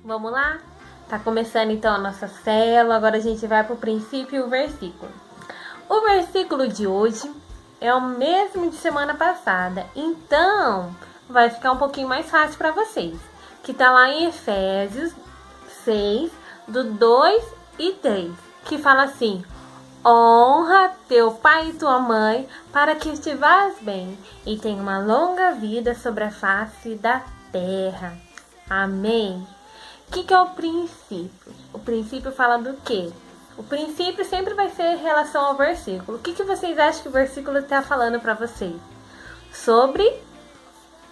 Vamos lá? Tá começando então a nossa célula. Agora a gente vai pro princípio e o versículo. O versículo de hoje é o mesmo de semana passada, então vai ficar um pouquinho mais fácil para vocês. Que tá lá em Efésios 6, do 2 e 3, que fala assim: honra teu pai e tua mãe, para que estivas bem e tenha uma longa vida sobre a face da terra. Amém? O que é o princípio? O princípio fala do quê? O princípio sempre vai ser em relação ao versículo. O que vocês acham que o versículo está falando para vocês? Sobre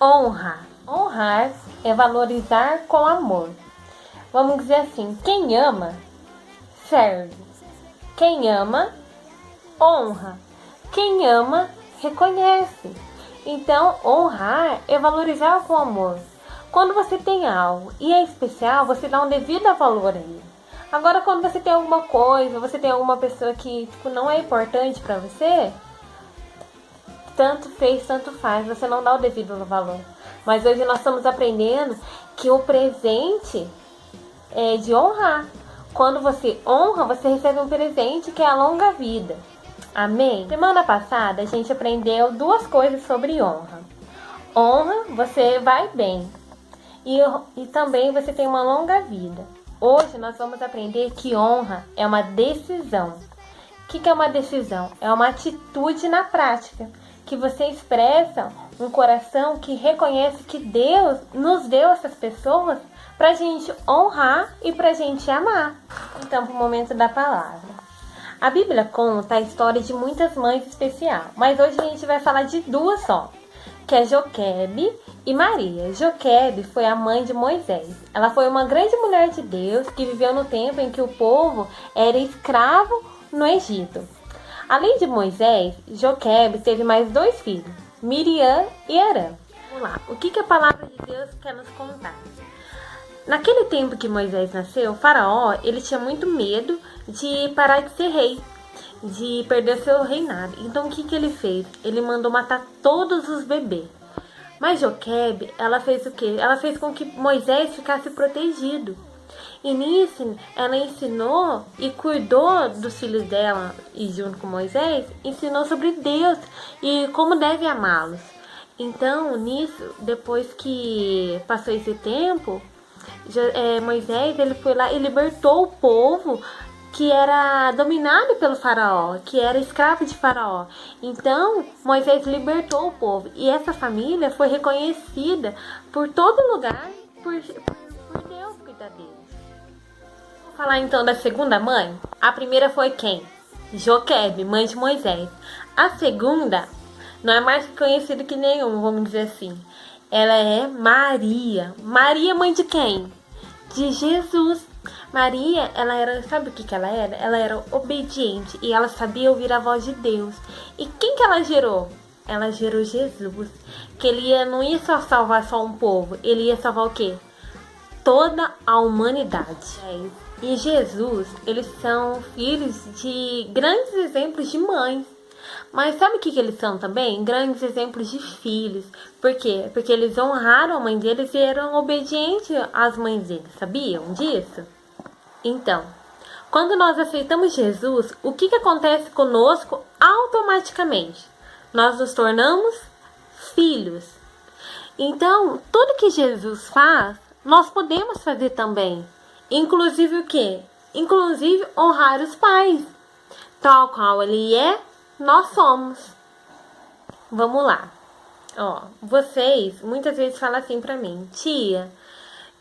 honra. Honrar é valorizar com amor. Vamos dizer assim, quem ama, serve. Quem ama, honra. Quem ama, reconhece. Então, honrar é valorizar com amor. Quando você tem algo e é especial, você dá um devido valor a ele. Agora, quando você tem alguma coisa, você tem alguma pessoa que não é importante para você, tanto fez, tanto faz, você não dá o devido valor. Mas hoje nós estamos aprendendo que o presente é de honrar. Quando você honra, você recebe um presente que é a longa vida. Amém? Semana passada a gente aprendeu duas coisas sobre honra. Honra, você vai bem. E também você tem uma longa vida. Hoje nós vamos aprender que honra é uma decisão. O que é uma decisão? É uma atitude na prática, que você expressa um coração que reconhece que Deus nos deu essas pessoas para a gente honrar e para a gente amar. Então, para o momento da palavra. A Bíblia conta a história de muitas mães especiais, mas hoje a gente vai falar de duas só, que é Joquebe e Maria. Joquebe foi a mãe de Moisés. Ela foi uma grande mulher de Deus que viveu no tempo em que o povo era escravo no Egito. Além de Moisés, Joquebe teve mais dois filhos, Miriam e Arã. Vamos lá, o que a palavra de Deus quer nos contar? Naquele tempo que Moisés nasceu, Faraó ele tinha muito medo de parar de ser rei, de perder seu reinado. Então o que ele fez? Ele mandou matar todos os bebês. Mas Joquebe, ela fez o quê? Ela fez com que Moisés ficasse protegido. E nisso, ela ensinou e cuidou dos filhos dela, e junto com Moisés, ensinou sobre Deus e como deve amá-los. Então, nisso, depois que passou esse tempo, Moisés ele foi lá e libertou o povo que era dominado pelo faraó, que era escravo de faraó. Então, Moisés libertou o povo. E essa família foi reconhecida por todo lugar, por Deus cuidar deles. Vou falar então da segunda mãe. A primeira foi quem? Joquebe, mãe de Moisés. A segunda não é mais conhecida que nenhum, vamos dizer assim. Ela é Maria. Maria, mãe de quem? De Jesus. Maria, ela era, sabe o que ela era? Ela era obediente e ela sabia ouvir a voz de Deus. E quem que ela gerou? Ela gerou Jesus, que não ia só salvar só um povo, ele ia salvar o quê? Toda a humanidade. E Jesus, eles são filhos de grandes exemplos de mães. Mas sabe o que eles são também? Grandes exemplos de filhos. Por quê? Porque eles honraram a mãe deles e eram obedientes às mães deles. Sabiam disso? Então, quando nós aceitamos Jesus, o que acontece conosco automaticamente? Nós nos tornamos filhos. Então, tudo que Jesus faz, nós podemos fazer também. Inclusive o quê? Inclusive honrar os pais. Tal qual ele é, nós somos. Vamos lá. Vocês muitas vezes falam assim pra mim: tia,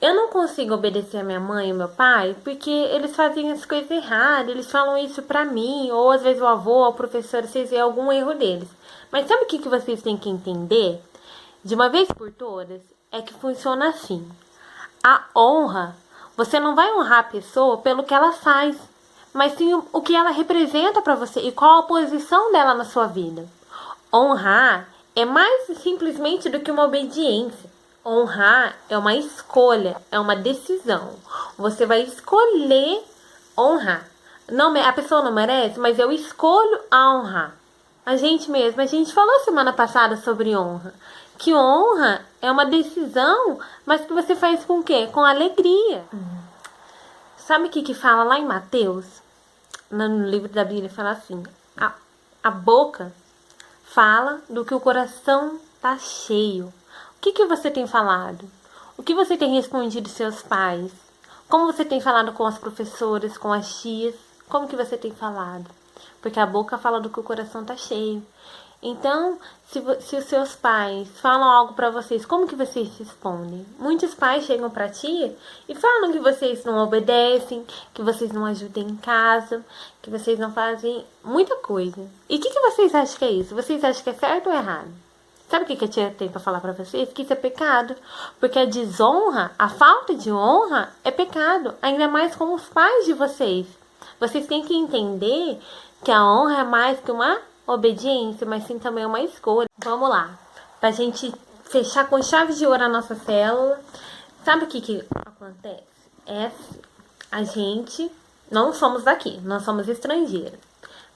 eu não consigo obedecer a minha mãe e meu pai porque eles fazem as coisas erradas, eles falam isso pra mim, ou às vezes o avô, ou o professor, vocês veem algum erro deles. Mas sabe o que vocês têm que entender? De uma vez por todas, é que funciona assim. A honra, você não vai honrar a pessoa pelo que ela faz, mas sim o que ela representa pra você e qual a posição dela na sua vida. Honrar é mais simplesmente do que uma obediência. Honrar é uma escolha, é uma decisão. Você vai escolher honrar. A pessoa não merece, mas eu escolho a honrar. A gente falou semana passada sobre honra. Que honra É uma decisão, mas que você faz com o quê? Com alegria. Sabe o que fala lá em Mateus? No livro da Bíblia fala assim: a boca fala do que o coração tá cheio. O que você tem falado? O que você tem respondido seus pais? Como você tem falado com as professoras, com as tias? Como que você tem falado? Porque a boca fala do que o coração tá cheio. Então, se os seus pais falam algo pra vocês, como que vocês respondem? Muitos pais chegam pra tia e falam que vocês não obedecem, que vocês não ajudam em casa, que vocês não fazem muita coisa. E o que vocês acham que é isso? Vocês acham que é certo ou errado? Sabe o que a tia tem pra falar pra vocês? Que isso é pecado. Porque a desonra, a falta de honra é pecado. Ainda mais com os pais de vocês. Vocês têm que entender que a honra é mais que uma obediência, mas sim também uma escolha. Vamos lá. Pra gente fechar com chave de ouro a nossa célula. Sabe o que acontece? A gente não somos daqui. Nós somos estrangeiros.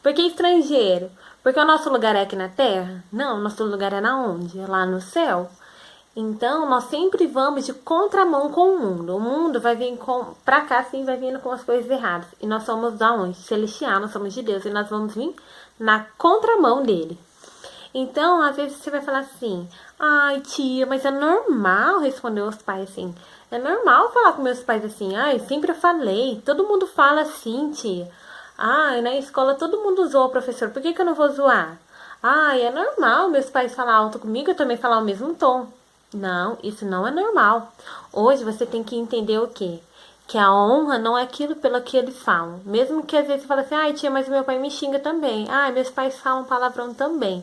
Por que estrangeiro? Porque o nosso lugar é aqui na terra? Não, o nosso lugar é na onde? É lá no céu. Então, nós sempre vamos de contramão com o mundo. O mundo vai vir pra cá, sim, vai vindo com as coisas erradas. E nós somos da onde? Celestial, nós somos de Deus. E nós vamos vir na contramão dele. Então, às vezes você vai falar assim: ai, tia, mas é normal responder aos pais assim. É normal falar com meus pais assim. Ai, sempre eu falei. Todo mundo fala assim, tia. Ai, na escola todo mundo zoa o professor. Por que eu não vou zoar? Ai, é normal meus pais falar alto comigo, eu também falar o mesmo tom. Não, isso não é normal. Hoje você tem que entender o quê? Que a honra não é aquilo pelo que eles falam. Mesmo que às vezes você fala assim: ai, tia, mas meu pai me xinga também. Ai, meus pais falam palavrão também.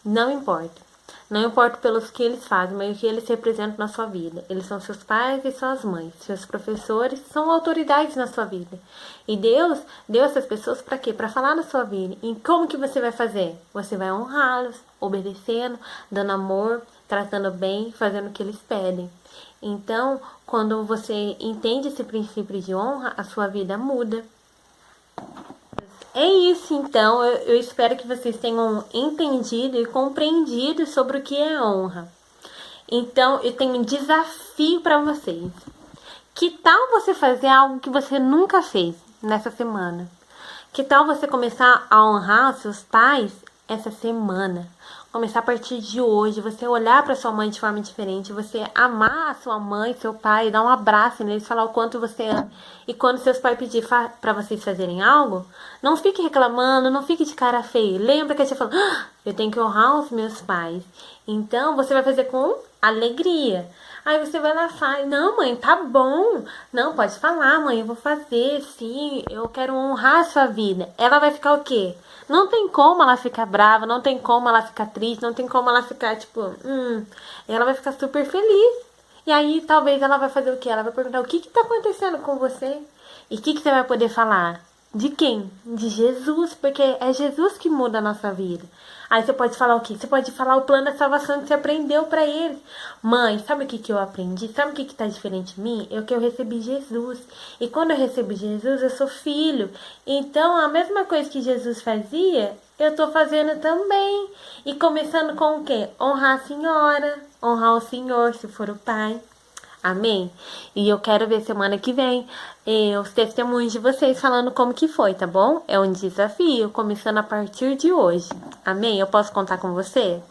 Não importa. Não importa pelos que eles fazem, mas o que eles representam na sua vida. Eles são seus pais e suas mães. Seus professores são autoridades na sua vida. E Deus deu essas pessoas para quê? Para falar na sua vida. E como que você vai fazer? Você vai honrá-los, obedecendo, dando amor, tratando bem, fazendo o que eles pedem. Então, quando você entende esse princípio de honra, a sua vida muda. É isso, então. Eu espero que vocês tenham entendido e compreendido sobre o que é honra. Então, eu tenho um desafio para vocês. Que tal você fazer algo que você nunca fez nessa semana? Que tal você começar a honrar os seus pais essa semana? Começar a partir de hoje, você olhar para sua mãe de forma diferente, você amar a sua mãe, seu pai, dar um abraço neles, falar o quanto você ama. E quando seus pais pedirem para vocês fazerem algo, não fique reclamando, não fique de cara feia. Lembra que você falou: eu tenho que honrar os meus pais. Então, você vai fazer com alegria. Aí você vai lá e fala: não, mãe, tá bom. Não, pode falar, mãe, eu vou fazer, sim, eu quero honrar a sua vida. Ela vai ficar o quê? Não tem como ela ficar brava, não tem como ela ficar triste, não tem como ela ficar, tipo, ela vai ficar super feliz. E aí, talvez ela vai fazer o quê? Ela vai perguntar: o que tá acontecendo com você? E o que você vai poder falar? De quem? De Jesus, porque é Jesus que muda a nossa vida. Aí você pode falar o quê? Você pode falar o plano da salvação que você aprendeu pra eles. Mãe, sabe o que eu aprendi? Sabe o que tá diferente em mim? É o que eu recebi Jesus. E quando eu recebi Jesus, eu sou filho. Então, a mesma coisa que Jesus fazia, eu tô fazendo também. E começando com o quê? Honrar a senhora, honrar o senhor, se for o pai. Amém? E eu quero ver semana que vem os testemunhos de vocês falando como que foi, tá bom? É um desafio, começando a partir de hoje. Amém? Eu posso contar com você?